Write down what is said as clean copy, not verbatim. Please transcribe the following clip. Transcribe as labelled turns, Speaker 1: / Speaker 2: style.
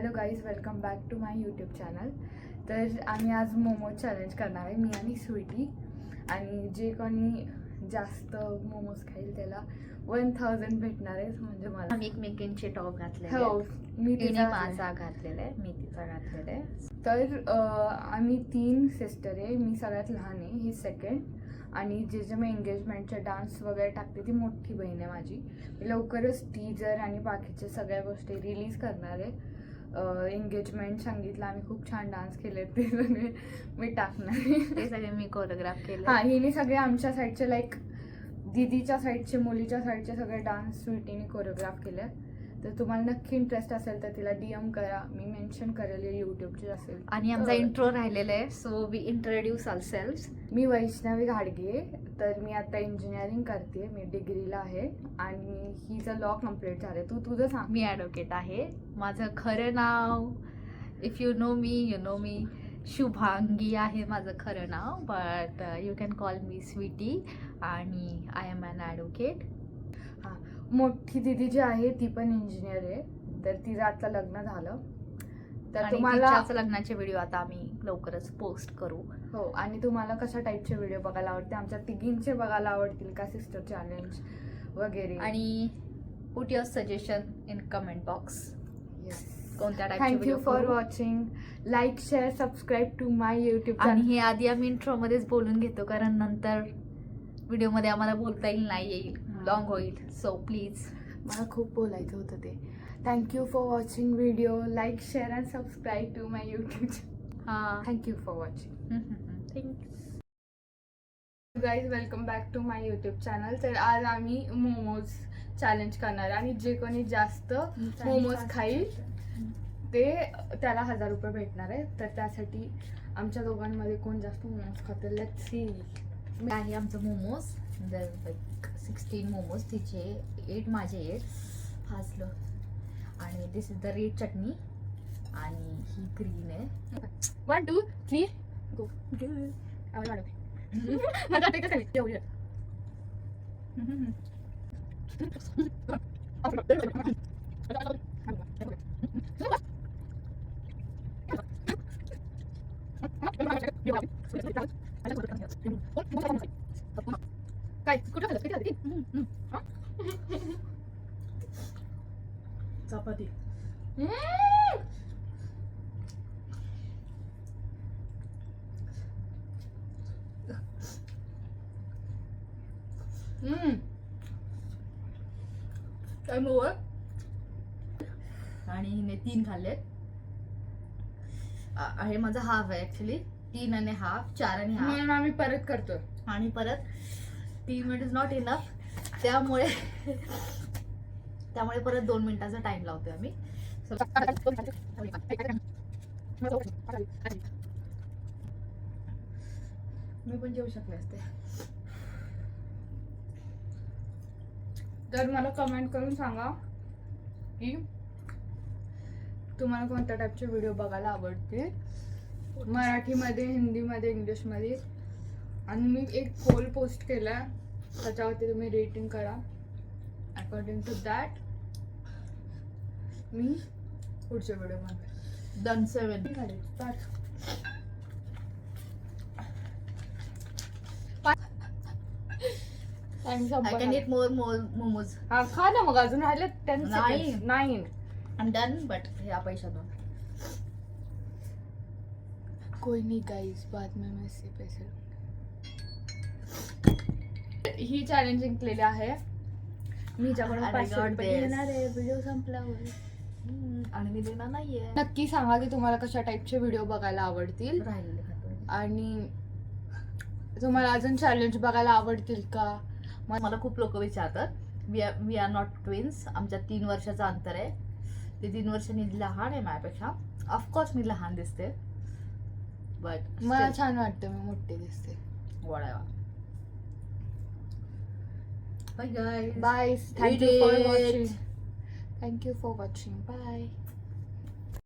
Speaker 1: Hello guys, welcome back to my YouTube channel. तर आम्ही आज मोमोज चॅलेंज करणार आहे, मी आणि स्वीटी. आणि जे कोणी जास्त मोमोज खाईल त्याला 1000 भेटणार आहे. म्हणजे मला
Speaker 2: आम्ही एकमेकींचे टॉप घातले.
Speaker 1: हो, मी
Speaker 2: तिने माझा घातलेला आहे, मी तिचा घातलेला आहे.
Speaker 1: तर आम्ही 3 सिस्टर आहे. मी सगळ्यात लहान आहे, ही सेकंड. आणि जे मी एंगेजमेंटचे डान्स वगैरे टाकते ती मोठी बहीण आहे माझी. मी लवकरच टीजर आणि बाकीचे सगळ्या गोष्टी रिलीज करणार आहे. एंगेजमेंट सांगितलं, आम्ही खूप छान डान्स केले ते सगळे मी टाकणार आहे.
Speaker 2: ते सगळे मी कोरिओग्राफ केले.
Speaker 1: हां, हिने सगळे आमच्या साईडचे लाईक दीदीच्या साईडचे, मुलीच्या साईडचे सगळे डान्स स्वीटीने कोरिओग्राफ केले. तर तुम्हाला नक्की इंटरेस्ट असेल तर तिला DM करा, मी मेन्शन करेल यूट्यूबची असेल.
Speaker 2: आणि आमचा इंट्रो राहिलेला आहे, सो वी इंट्रोड्यूस आवरसेल्व्स.
Speaker 1: मी वैष्णवी घाडगे. तर मी आता इंजिनिअरिंग करते, मी डिग्रीला आहे. आणि हिचं लॉ कम्प्लीट झालं. तू तुझं सांग.
Speaker 2: मी ॲडव्होकेट आहे. माझं खरं नाव, if you know me you know me, Shubhangi आहे माझं खरं नाव. But you can call me sweetie. आणि आय एम ॲन ॲडव्होकेट.
Speaker 1: हां, मोठी दिदी जी आहे ती पण इंजिनियर आहे. तर तिचं आता लग्न झालं. तर तुम्हाला
Speaker 2: लग्नाचे व्हिडिओ आता आम्ही लवकरच पोस्ट करू.
Speaker 1: हो. आणि तुम्हाला कशा टाईपचे व्हिडिओ बघायला आवडते, आमच्या तिघींचे बघायला आवडतील का, सिस्टर चॅलेंज वगैरे.
Speaker 2: आणि put your suggestion in comment box. कोणत्या
Speaker 1: thank you for watching. Like, share, subscribe to my YouTube
Speaker 2: आणि
Speaker 1: चॅनल.
Speaker 2: हे आधी आम्ही इंट्रोमध्येच बोलून घेतो, कारण नंतर व्हिडिओमध्ये आम्हाला बोलता येईल नाही येईल, लॉंग होईल. सो प्लीज,
Speaker 1: मला खूप बोलायचं होतं ते. Thank you for watching video. Like, share and subscribe to my YouTube.
Speaker 2: हां,
Speaker 1: thank you for watching.
Speaker 2: Thanks.
Speaker 1: Guys, welcome back to my YouTube channel. तर आज आम्ही मोमोज चॅलेंज करणार आहे. आणि जे कोणी जास्त मोमोज खाईल त्याला 1000 रुपये भेटणार आहे. तर त्यासाठी आमच्या दोघांमध्ये कोण जास्त मोमोज खातील, लेट्स सी.
Speaker 2: आहे आमचं मोमोज, 16 मोमोज, तिचे 8 माझे 8 फासलं. आणि दिस इज द रेड चटणी आणि ही ग्रीन आहे.
Speaker 1: 1 2 3 गो. काय कुठं खाल्लं, किती खाल्लं?
Speaker 2: चपाती.
Speaker 1: काय मोर.
Speaker 2: आणि हिने 3 खाल्ले. हे माझा हाफ आहे ऍक्च्युली. 3 आणि हाफ, 4 आणि हाफ.
Speaker 1: म्हणून आम्ही परत करतोय.
Speaker 2: आणि परत 3 मिनिट इज नॉट इनफ, त्यामुळे परत 2 मिनिटाचा टाइम लावतोय आम्ही.
Speaker 1: मी पण जेवू शकले असते. तर मला कमेंट करून सांगा की तुम्हाला कोणत्या टाईपचे व्हिडिओ बघायला आवडते, मराठीमध्ये, हिंदीमध्ये, इंग्लिशमध्ये. आणि मी एक पोल पोस्ट केला, त्याच्यावरती तुम्ही रेटिंग करा. अकॉर्डिंग टू दॅट मी पुढचे व्हिडिओ बनवेल.
Speaker 2: Done. 7 I can eat more momos.
Speaker 1: हा, खा ना मग. अजून राहिले 10
Speaker 2: नाही.
Speaker 1: seconds. 9.
Speaker 2: I'm done, but ह्या पैशातून.
Speaker 1: कोई नहीं गाइस, बाद में मैं इससे पैसे लूंगी. ही चॅलेंज जिंकलेली आहे. मी ज्याकडून
Speaker 2: I
Speaker 1: 500
Speaker 2: got
Speaker 1: रुपये
Speaker 2: this.
Speaker 1: घेणार आहे व्हिडिओ संपल्यावर.
Speaker 2: आणि मी देणार नाहीये.
Speaker 1: नक्की सांगा की तुम्हाला कशा टाईपचे व्हिडिओ बघायला आवडतील.
Speaker 2: राहिलेले खातो.
Speaker 1: आणि तुम्हाला अजून चॅलेंज बघायला आवडतील का.
Speaker 2: मला खूप लोक विचारतात. We are not twins. आमच्यात 3 वर्षाचं अंतर आहे. ते 3 वर्षांनी लहान आहे माझ्यापेक्षा. ऑफकोर्स मी लहान दिसते, बट
Speaker 1: मला छान वाटतं मी मोठी दिसते.
Speaker 2: वडावा. Bye guys.
Speaker 1: Bye. Thank you for watching. Thank you for watching. Bye.